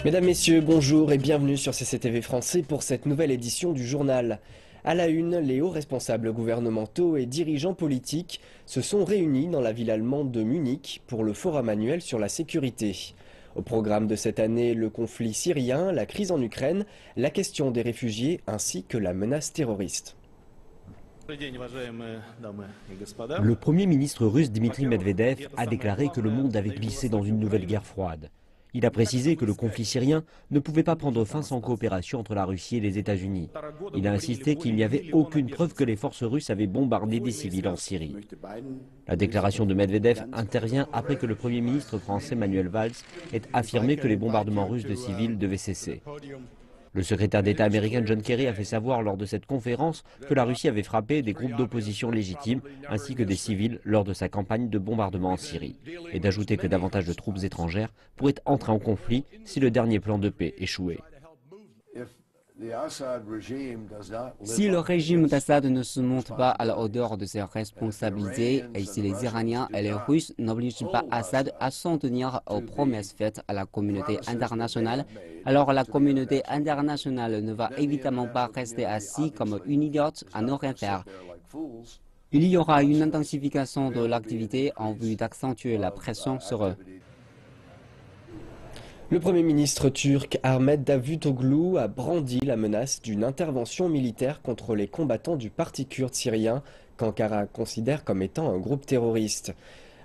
Mesdames, Messieurs, bonjour et bienvenue sur CCTV Français pour cette nouvelle édition du journal. À la une, les hauts responsables gouvernementaux et dirigeants politiques se sont réunis dans la ville allemande de Munich pour le forum annuel sur la sécurité. Au programme de cette année, le conflit syrien, la crise en Ukraine, la question des réfugiés ainsi que la menace terroriste. Le Premier ministre russe Dmitri Medvedev a déclaré que le monde avait glissé dans une nouvelle guerre froide. Il a précisé que le conflit syrien ne pouvait pas prendre fin sans coopération entre la Russie et les États-Unis. Il a insisté qu'il n'y avait aucune preuve que les forces russes avaient bombardé des civils en Syrie. La déclaration de Medvedev intervient après que le Premier ministre français Manuel Valls ait affirmé que les bombardements russes de civils devaient cesser. Le secrétaire d'État américain John Kerry a fait savoir lors de cette conférence que la Russie avait frappé des groupes d'opposition légitimes ainsi que des civils lors de sa campagne de bombardement en Syrie, et d'ajouter que davantage de troupes étrangères pourraient entrer en conflit si le dernier plan de paix échouait. Si le régime d'Assad ne se monte pas à la hauteur de ses responsabilités et si les Iraniens et les Russes n'obligent pas Assad à s'en tenir aux promesses faites à la communauté internationale, alors la communauté internationale ne va évidemment pas rester assise comme une idiote à ne rien faire. Il y aura une intensification de l'activité en vue d'accentuer la pression sur eux. Le Premier ministre turc Ahmet Davutoglu a brandi la menace d'une intervention militaire contre les combattants du parti kurde syrien qu'Ankara considère comme étant un groupe terroriste.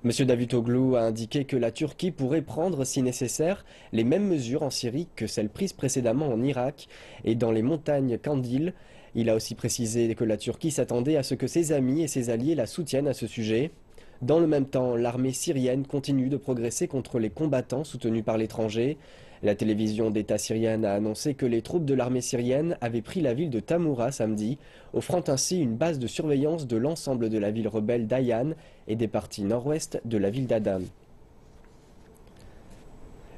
M. Davutoglu a indiqué que la Turquie pourrait prendre, si nécessaire, les mêmes mesures en Syrie que celles prises précédemment en Irak et dans les montagnes Kandil. Il a aussi précisé que la Turquie s'attendait à ce que ses amis et ses alliés la soutiennent à ce sujet. Dans le même temps, l'armée syrienne continue de progresser contre les combattants soutenus par l'étranger. La télévision d'État syrienne a annoncé que les troupes de l'armée syrienne avaient pris la ville de Tamoura samedi, offrant ainsi une base de surveillance de l'ensemble de la ville rebelle d'Ayan et des parties nord-ouest de la ville d'Adam.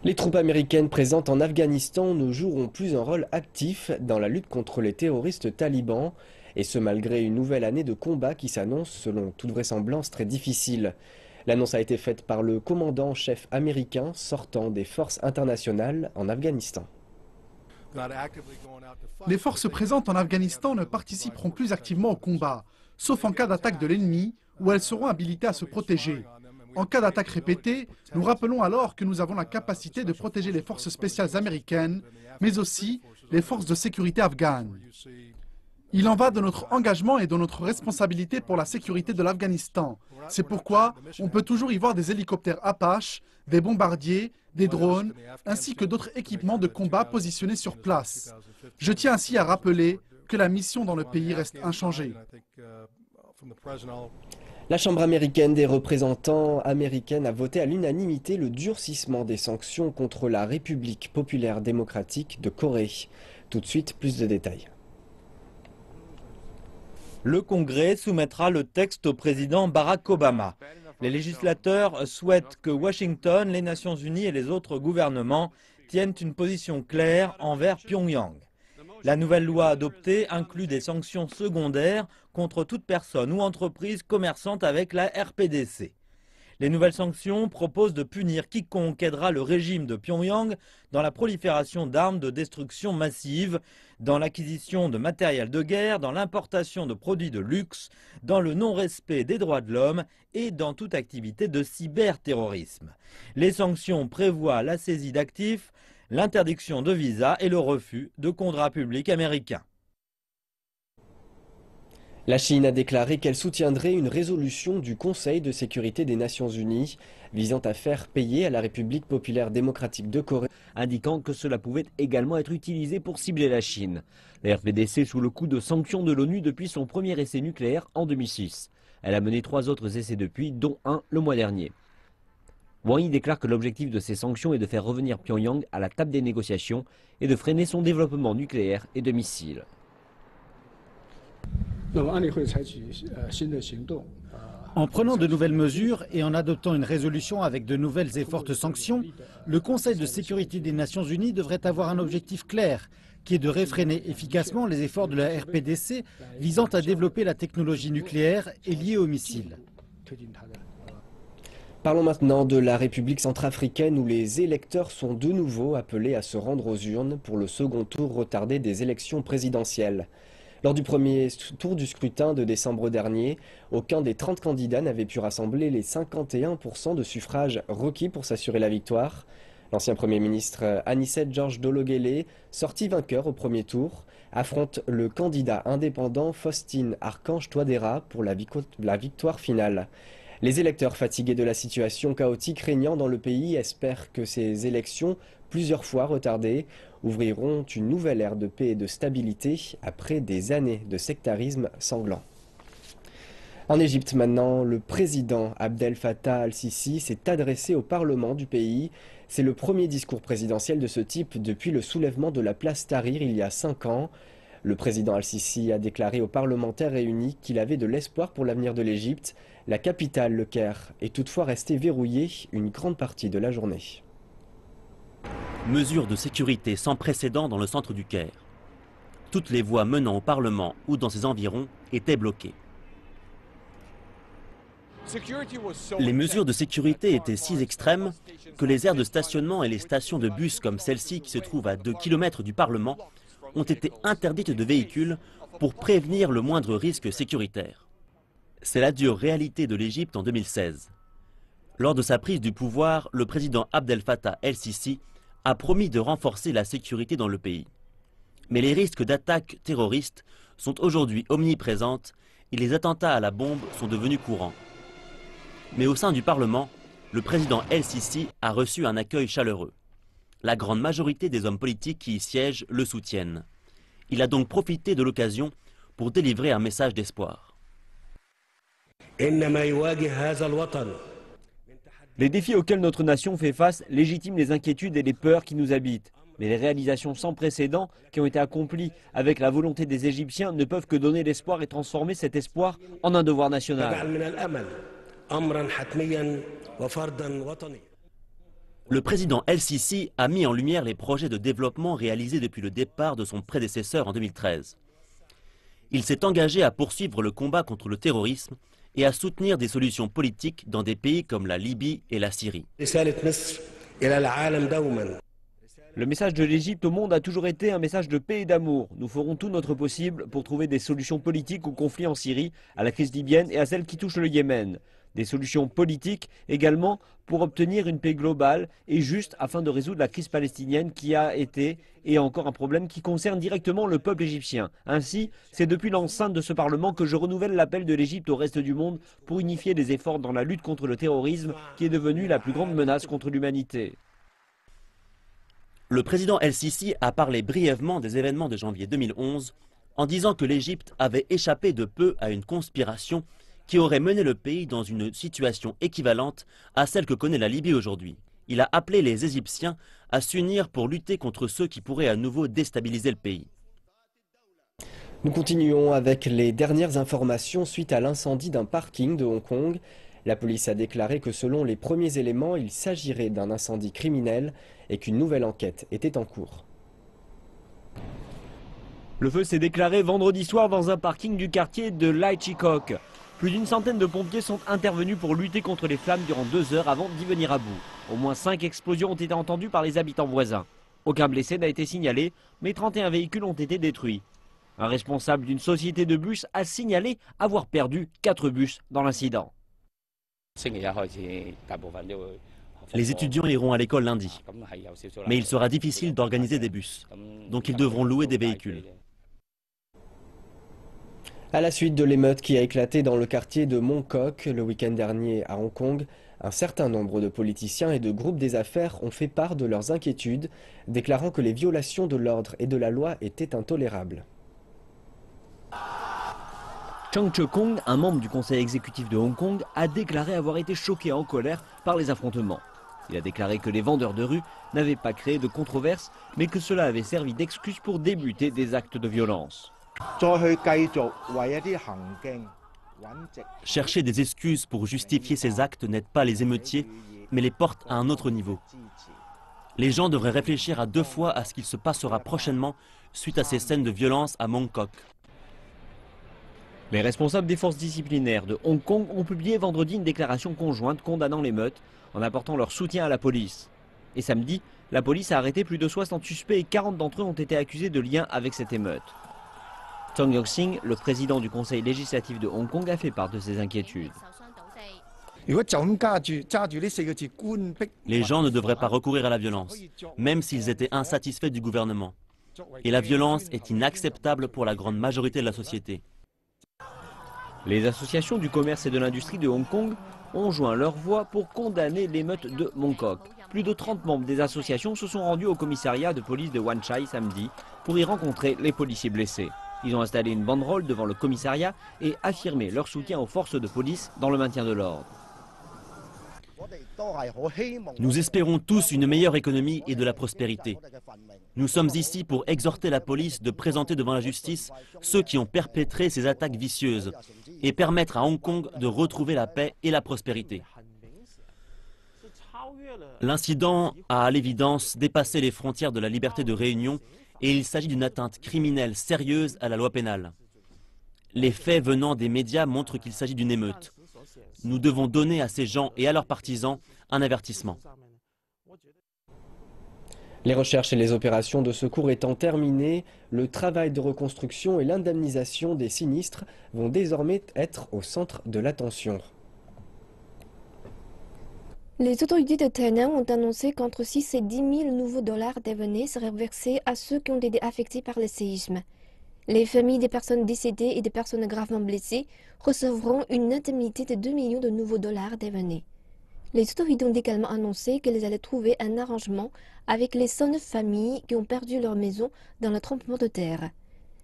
Les troupes américaines présentes en Afghanistan ne joueront plus un rôle actif dans la lutte contre les terroristes talibans, et ce malgré une nouvelle année de combat qui s'annonce selon toute vraisemblance très difficile. L'annonce a été faite par le commandant-chef américain sortant des forces internationales en Afghanistan. Les forces présentes en Afghanistan ne participeront plus activement au combat, sauf en cas d'attaque de l'ennemi, où elles seront habilitées à se protéger. En cas d'attaque répétée, nous rappelons alors que nous avons la capacité de protéger les forces spéciales américaines, mais aussi les forces de sécurité afghanes. Il en va de notre engagement et de notre responsabilité pour la sécurité de l'Afghanistan. C'est pourquoi on peut toujours y voir des hélicoptères Apache, des bombardiers, des drones, ainsi que d'autres équipements de combat positionnés sur place. Je tiens ainsi à rappeler que la mission dans le pays reste inchangée. La Chambre américaine des représentants américaine a voté à l'unanimité le durcissement des sanctions contre la République populaire démocratique de Corée. Tout de suite, plus de détails. Le Congrès soumettra le texte au président Barack Obama. Les législateurs souhaitent que Washington, les Nations Unies et les autres gouvernements tiennent une position claire envers Pyongyang. La nouvelle loi adoptée inclut des sanctions secondaires contre toute personne ou entreprise commerçante avec la RPDC. Les nouvelles sanctions proposent de punir quiconque aidera le régime de Pyongyang dans la prolifération d'armes de destruction massive, dans l'acquisition de matériel de guerre, dans l'importation de produits de luxe, dans le non-respect des droits de l'homme et dans toute activité de cyberterrorisme. Les sanctions prévoient la saisie d'actifs, l'interdiction de visas et le refus de contrats publics américains. La Chine a déclaré qu'elle soutiendrait une résolution du Conseil de sécurité des Nations Unies visant à faire payer à la République populaire démocratique de Corée, indiquant que cela pouvait également être utilisé pour cibler la Chine. La RPDC sous le coup de sanctions de l'ONU depuis son premier essai nucléaire en 2006. Elle a mené 3 autres essais depuis, dont un le mois dernier. Wang Yi déclare que l'objectif de ces sanctions est de faire revenir Pyongyang à la table des négociations et de freiner son développement nucléaire et de missiles. En prenant de nouvelles mesures et en adoptant une résolution avec de nouvelles et fortes sanctions, le Conseil de sécurité des Nations Unies devrait avoir un objectif clair, qui est de réfréner efficacement les efforts de la RPDC visant à développer la technologie nucléaire et liée aux missiles. Parlons maintenant de la République centrafricaine où les électeurs sont de nouveau appelés à se rendre aux urnes pour le second tour retardé des élections présidentielles. Lors du premier tour du scrutin de décembre dernier, aucun des 30 candidats n'avait pu rassembler les 51% de suffrages requis pour s'assurer la victoire. L'ancien Premier ministre Anicet George Dologuele, sorti vainqueur au premier tour, affronte le candidat indépendant Faustin Archange Touadéra pour la victoire finale. Les électeurs fatigués de la situation chaotique régnant dans le pays espèrent que ces élections, plusieurs fois retardées, ouvriront une nouvelle ère de paix et de stabilité après des années de sectarisme sanglant. En Égypte maintenant, le président Abdel Fattah al-Sisi s'est adressé au Parlement du pays. C'est le premier discours présidentiel de ce type depuis le soulèvement de la place Tahrir il y a 5 ans. Le président al-Sisi a déclaré aux parlementaires réunis qu'il avait de l'espoir pour l'avenir de l'Égypte. La capitale, le Caire, est toutefois restée verrouillée une grande partie de la journée. Mesures de sécurité sans précédent dans le centre du Caire. Toutes les voies menant au Parlement ou dans ses environs étaient bloquées. Les mesures de sécurité étaient si extrêmes que les aires de stationnement et les stations de bus comme celle-ci qui se trouvent à 2 km du Parlement ont été interdites de véhicules pour prévenir le moindre risque sécuritaire. C'est la dure réalité de l'Égypte en 2016. Lors de sa prise du pouvoir, le président Abdel Fattah el-Sisi a promis de renforcer la sécurité dans le pays. Mais les risques d'attaques terroristes sont aujourd'hui omniprésentes et les attentats à la bombe sont devenus courants. Mais au sein du Parlement, le président el-Sisi a reçu un accueil chaleureux. La grande majorité des hommes politiques qui y siègent le soutiennent. Il a donc profité de l'occasion pour délivrer un message d'espoir. Les défis auxquels notre nation fait face légitiment les inquiétudes et les peurs qui nous habitent. Mais les réalisations sans précédent qui ont été accomplies avec la volonté des Égyptiens ne peuvent que donner l'espoir et transformer cet espoir en un devoir national. Le président el-Sisi a mis en lumière les projets de développement réalisés depuis le départ de son prédécesseur en 2013. Il s'est engagé à poursuivre le combat contre le terrorisme et à soutenir des solutions politiques dans des pays comme la Libye et la Syrie. Le message de l'Égypte au monde a toujours été un message de paix et d'amour. Nous ferons tout notre possible pour trouver des solutions politiques au conflit en Syrie, à la crise libyenne et à celle qui touche le Yémen. Des solutions politiques également pour obtenir une paix globale et juste afin de résoudre la crise palestinienne qui a été et encore un problème qui concerne directement le peuple égyptien. Ainsi, c'est depuis l'enceinte de ce Parlement que je renouvelle l'appel de l'Égypte au reste du monde pour unifier les efforts dans la lutte contre le terrorisme qui est devenu la plus grande menace contre l'humanité. Le président el-Sisi a parlé brièvement des événements de janvier 2011 en disant que l'Égypte avait échappé de peu à une conspiration qui aurait mené le pays dans une situation équivalente à celle que connaît la Libye aujourd'hui. Il a appelé les Égyptiens à s'unir pour lutter contre ceux qui pourraient à nouveau déstabiliser le pays. Nous continuons avec les dernières informations suite à l'incendie d'un parking de Hong Kong. La police a déclaré que selon les premiers éléments, il s'agirait d'un incendie criminel et qu'une nouvelle enquête était en cours. Le feu s'est déclaré vendredi soir dans un parking du quartier de Lai Chi Kok. Plus d'une centaine de pompiers sont intervenus pour lutter contre les flammes durant 2 heures avant d'y venir à bout. Au moins 5 explosions ont été entendues par les habitants voisins. Aucun blessé n'a été signalé, mais 31 véhicules ont été détruits. Un responsable d'une société de bus a signalé avoir perdu 4 bus dans l'incident. Les étudiants iront à l'école lundi, mais il sera difficile d'organiser des bus, donc ils devront louer des véhicules. À la suite de l'émeute qui a éclaté dans le quartier de Mong Kok le week-end dernier à Hong Kong, un certain nombre de politiciens et de groupes des affaires ont fait part de leurs inquiétudes, déclarant que les violations de l'ordre et de la loi étaient intolérables. Chang Che-kong, un membre du conseil exécutif de Hong Kong, a déclaré avoir été choqué et en colère par les affrontements. Il a déclaré que les vendeurs de rue n'avaient pas créé de controverse, mais que cela avait servi d'excuse pour débuter des actes de violence. Chercher des excuses pour justifier ces actes n'aide pas les émeutiers, mais les porte à un autre niveau. Les gens devraient réfléchir à 2 fois à ce qu'il se passera prochainement suite à ces scènes de violence à Mong Kok. Les responsables des forces disciplinaires de Hong Kong ont publié vendredi une déclaration conjointe condamnant l'émeute en apportant leur soutien à la police. Et samedi, la police a arrêté plus de 60 suspects et 40 d'entre eux ont été accusés de lien avec cette émeute. Tong Yoke-sing, le président du conseil législatif de Hong Kong, a fait part de ses inquiétudes. Les gens ne devraient pas recourir à la violence, même s'ils étaient insatisfaits du gouvernement. Et la violence est inacceptable pour la grande majorité de la société. Les associations du commerce et de l'industrie de Hong Kong ont joint leur voix pour condamner l'émeute de Mong Kok. Plus de 30 membres des associations se sont rendus au commissariat de police de Wan Chai samedi pour y rencontrer les policiers blessés. Ils ont installé une banderole devant le commissariat et affirmé leur soutien aux forces de police dans le maintien de l'ordre. Nous espérons tous une meilleure économie et de la prospérité. Nous sommes ici pour exhorter la police de présenter devant la justice ceux qui ont perpétré ces attaques vicieuses et permettre à Hong Kong de retrouver la paix et la prospérité. L'incident a à l'évidence dépassé les frontières de la liberté de réunion et il s'agit d'une atteinte criminelle sérieuse à la loi pénale. Les faits venant des médias montrent qu'il s'agit d'une émeute. Nous devons donner à ces gens et à leurs partisans un avertissement. Les recherches et les opérations de secours étant terminées, le travail de reconstruction et l'indemnisation des sinistres vont désormais être au centre de l'attention. Les autorités de Tainan ont annoncé qu'entre 6 et 10 000 nouveaux dollars dévenus seraient versés à ceux qui ont été affectés par le séisme. Les familles des personnes décédées et des personnes gravement blessées recevront une indemnité de 2 millions de nouveaux dollars dévenus. Les autorités ont également annoncé qu'elles allaient trouver un arrangement avec les 109 familles qui ont perdu leur maison dans le tremblement de terre.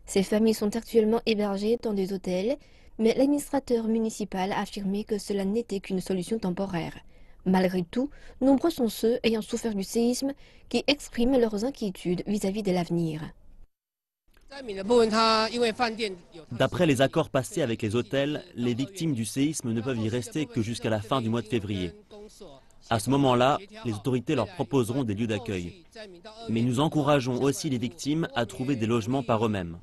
Ces familles sont actuellement hébergées dans des hôtels, mais l'administrateur municipal a affirmé que cela n'était qu'une solution temporaire. Malgré tout, nombreux sont ceux ayant souffert du séisme qui expriment leurs inquiétudes vis-à-vis de l'avenir. D'après les accords passés avec les hôtels, les victimes du séisme ne peuvent y rester que jusqu'à la fin du mois de février. À ce moment-là, les autorités leur proposeront des lieux d'accueil. Mais nous encourageons aussi les victimes à trouver des logements par eux-mêmes.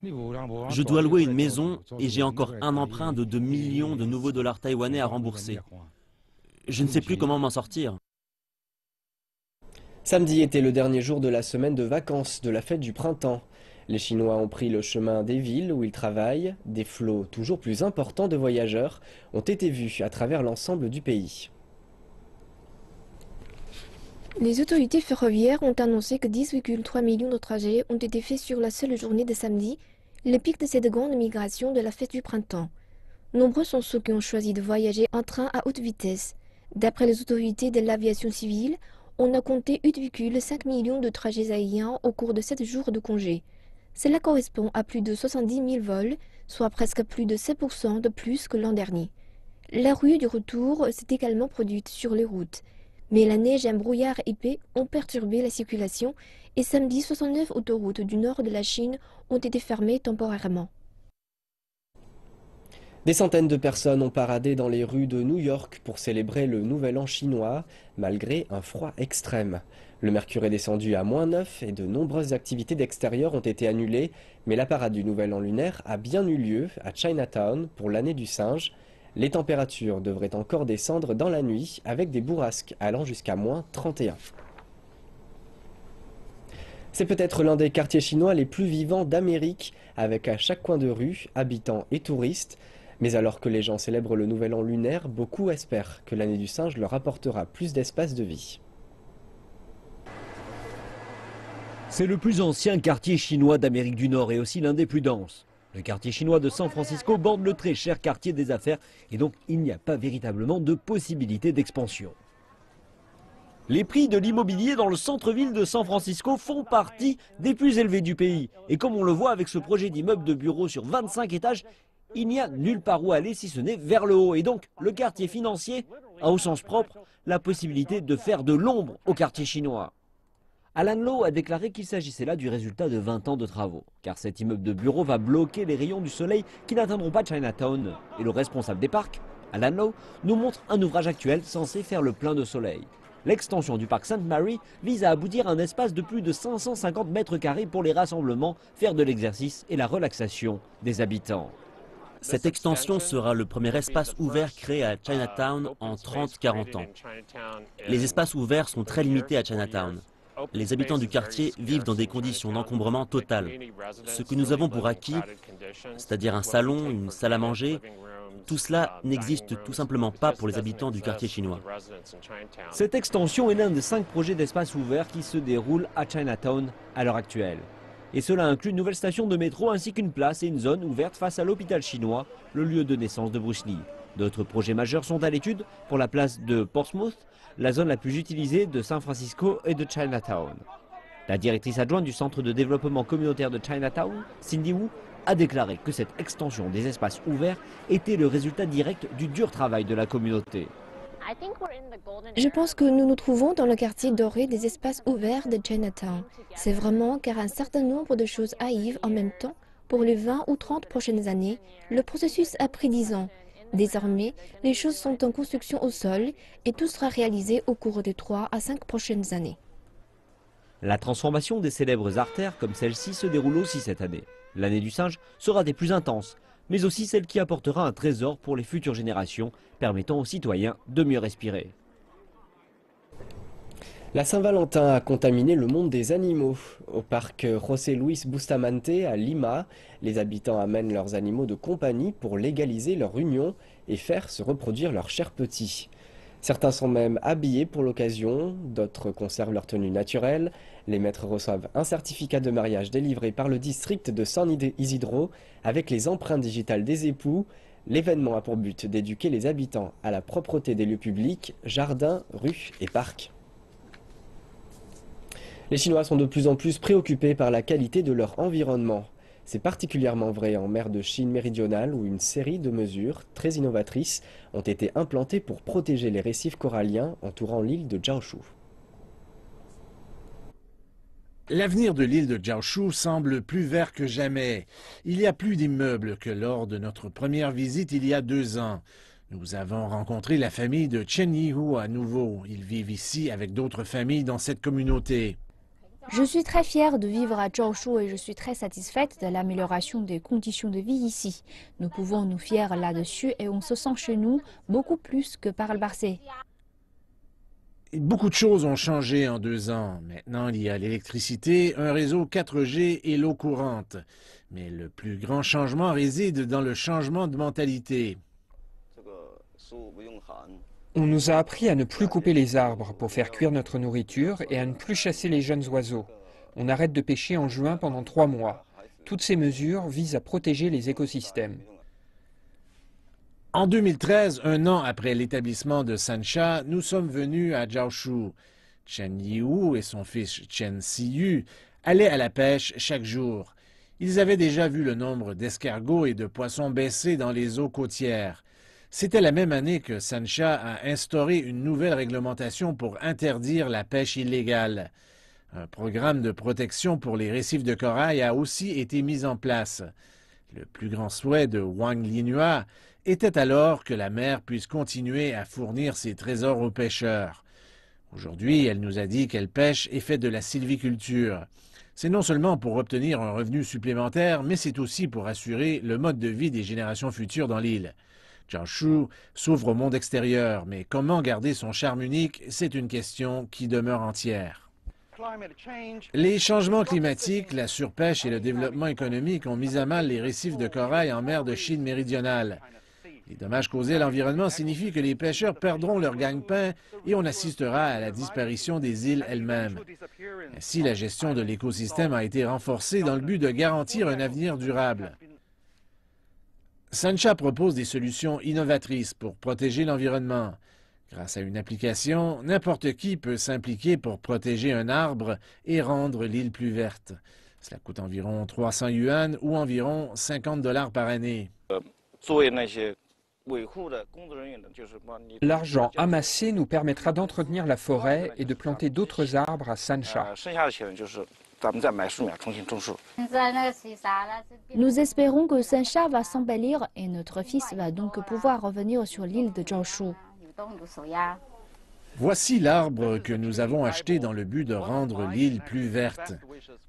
Je dois louer une maison et j'ai encore un emprunt de 2 millions de nouveaux dollars taïwanais à rembourser. Je ne sais plus comment m'en sortir. Samedi était le dernier jour de la semaine de vacances de la fête du printemps. Les Chinois ont pris le chemin des villes où ils travaillent. Des flots toujours plus importants de voyageurs ont été vus à travers l'ensemble du pays. Les autorités ferroviaires ont annoncé que 10,3 millions de trajets ont été faits sur la seule journée de samedi, le pic de cette grande migration de la fête du printemps. Nombreux sont ceux qui ont choisi de voyager en train à haute vitesse. D'après les autorités de l'aviation civile, on a compté 8,5 millions de trajets aériens au cours de 7 jours de congé. Cela correspond à plus de 70 000 vols, soit presque plus de 7% de plus que l'an dernier. La ruée du retour s'est également produite sur les routes. Mais la neige et un brouillard épais ont perturbé la circulation et samedi, 69 autoroutes du nord de la Chine ont été fermées temporairement. Des centaines de personnes ont paradé dans les rues de New York pour célébrer le Nouvel An chinois, malgré un froid extrême. Le mercure est descendu à -9 et de nombreuses activités d'extérieur ont été annulées, mais la parade du Nouvel An lunaire a bien eu lieu à Chinatown pour l'année du singe. Les températures devraient encore descendre dans la nuit avec des bourrasques allant jusqu'à -31. C'est peut-être l'un des quartiers chinois les plus vivants d'Amérique, avec à chaque coin de rue, habitants et touristes. Mais alors que les gens célèbrent le Nouvel An lunaire, beaucoup espèrent que l'année du singe leur apportera plus d'espace de vie. C'est le plus ancien quartier chinois d'Amérique du Nord et aussi l'un des plus denses. Le quartier chinois de San Francisco borde le très cher quartier des affaires et donc il n'y a pas véritablement de possibilité d'expansion. Les prix de l'immobilier dans le centre-ville de San Francisco font partie des plus élevés du pays. Et comme on le voit avec ce projet d'immeuble de bureaux sur 25 étages, il n'y a nulle part où aller si ce n'est vers le haut. Et donc le quartier financier a au sens propre la possibilité de faire de l'ombre au quartier chinois. Alan Lowe a déclaré qu'il s'agissait là du résultat de 20 ans de travaux, car cet immeuble de bureau va bloquer les rayons du soleil qui n'atteindront pas Chinatown. Et le responsable des parcs, Alan Lowe, nous montre un ouvrage actuel censé faire le plein de soleil. L'extension du parc St. Mary vise à aboutir à un espace de plus de 550 mètres carrés pour les rassemblements, faire de l'exercice et la relaxation des habitants. Cette extension sera le premier espace ouvert créé à Chinatown en 30-40 ans. Les espaces ouverts sont très limités à Chinatown. Les habitants du quartier vivent dans des conditions d'encombrement total. Ce que nous avons pour acquis, c'est-à-dire un salon, une salle à manger, tout cela n'existe tout simplement pas pour les habitants du quartier chinois. Cette extension est l'un des 5 projets d'espace ouvert qui se déroulent à Chinatown à l'heure actuelle. Et cela inclut une nouvelle station de métro ainsi qu'une place et une zone ouverte face à l'hôpital chinois, le lieu de naissance de Bruce Lee. D'autres projets majeurs sont à l'étude pour la place de Portsmouth, la zone la plus utilisée de San Francisco et de Chinatown. La directrice adjointe du Centre de développement communautaire de Chinatown, Cindy Wu, a déclaré que cette extension des espaces ouverts était le résultat direct du dur travail de la communauté. Je pense que nous nous trouvons dans le quartier doré des espaces ouverts de Chinatown. C'est vraiment car un certain nombre de choses arrivent en même temps. Pour les 20 ou 30 prochaines années, le processus a pris 10 ans. Désormais, les choses sont en construction au sol et tout sera réalisé au cours des 3 à 5 prochaines années. La transformation des célèbres artères comme celle-ci se déroule aussi cette année. L'année du singe sera des plus intenses, mais aussi celle qui apportera un trésor pour les futures générations, permettant aux citoyens de mieux respirer. La Saint-Valentin a contaminé le monde des animaux. Au parc José Luis Bustamante à Lima, les habitants amènent leurs animaux de compagnie pour légaliser leur union et faire se reproduire leurs chers petits. Certains sont même habillés pour l'occasion, d'autres conservent leur tenue naturelle. Les maîtres reçoivent un certificat de mariage délivré par le district de San Isidro avec les empreintes digitales des époux. L'événement a pour but d'éduquer les habitants à la propreté des lieux publics, jardins, rues et parcs. Les Chinois sont de plus en plus préoccupés par la qualité de leur environnement. C'est particulièrement vrai en mer de Chine méridionale où une série de mesures très innovatrices ont été implantées pour protéger les récifs coralliens entourant l'île de Jiaoshu. L'avenir de l'île de Jiaoshu semble plus vert que jamais. Il y a plus d'immeubles que lors de notre première visite il y a 2 ans. Nous avons rencontré la famille de Chen Yihu à nouveau. Ils vivent ici avec d'autres familles dans cette communauté. Je suis très fière de vivre à Jiaoshu et je suis très satisfaite de l'amélioration des conditions de vie ici. Nous pouvons nous fier là-dessus et on se sent chez nous beaucoup plus que par le passé. Beaucoup de choses ont changé en 2 ans. Maintenant, il y a l'électricité, un réseau 4G et l'eau courante. Mais le plus grand changement réside dans le changement de mentalité. On nous a appris à ne plus couper les arbres pour faire cuire notre nourriture et à ne plus chasser les jeunes oiseaux. On arrête de pêcher en juin pendant 3 mois. Toutes ces mesures visent à protéger les écosystèmes. En 2013, 1 an après l'établissement de Sansha, nous sommes venus à Jiaoshu. Chen Yihu et son fils Chen Siyu allaient à la pêche chaque jour. Ils avaient déjà vu le nombre d'escargots et de poissons baisser dans les eaux côtières. C'était la même année que Sansha a instauré une nouvelle réglementation pour interdire la pêche illégale. Un programme de protection pour les récifs de corail a aussi été mis en place. Le plus grand souhait de Wang Linhua était alors que la mer puisse continuer à fournir ses trésors aux pêcheurs. Aujourd'hui, elle nous a dit qu'elle pêche et fait de la sylviculture. C'est non seulement pour obtenir un revenu supplémentaire, mais c'est aussi pour assurer le mode de vie des générations futures dans l'île. Jiaoshu s'ouvre au monde extérieur, mais comment garder son charme unique, c'est une question qui demeure entière. Les changements climatiques, la surpêche et le développement économique ont mis à mal les récifs de corail en mer de Chine méridionale. Les dommages causés à l'environnement signifient que les pêcheurs perdront leur gagne-pain et on assistera à la disparition des îles elles-mêmes. Ainsi, la gestion de l'écosystème a été renforcée dans le but de garantir un avenir durable. Sansha propose des solutions innovatrices pour protéger l'environnement. Grâce à une application, n'importe qui peut s'impliquer pour protéger un arbre et rendre l'île plus verte. Cela coûte environ 300 yuan ou environ 50 $ par année. L'argent amassé nous permettra d'entretenir la forêt et de planter d'autres arbres à Sansha. Nous espérons que Sansha va s'embellir et notre fils va donc pouvoir revenir sur l'île de Jiaoshu. Voici l'arbre que nous avons acheté dans le but de rendre l'île plus verte.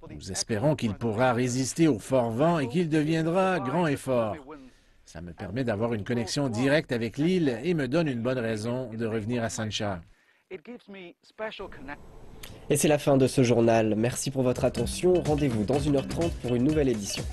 Nous espérons qu'il pourra résister aux forts vents et qu'il deviendra grand et fort. Ça me permet d'avoir une connexion directe avec l'île et me donne une bonne raison de revenir à Sancha. Et c'est la fin de ce journal. Merci pour votre attention. Rendez-vous dans 1h30 pour une nouvelle édition.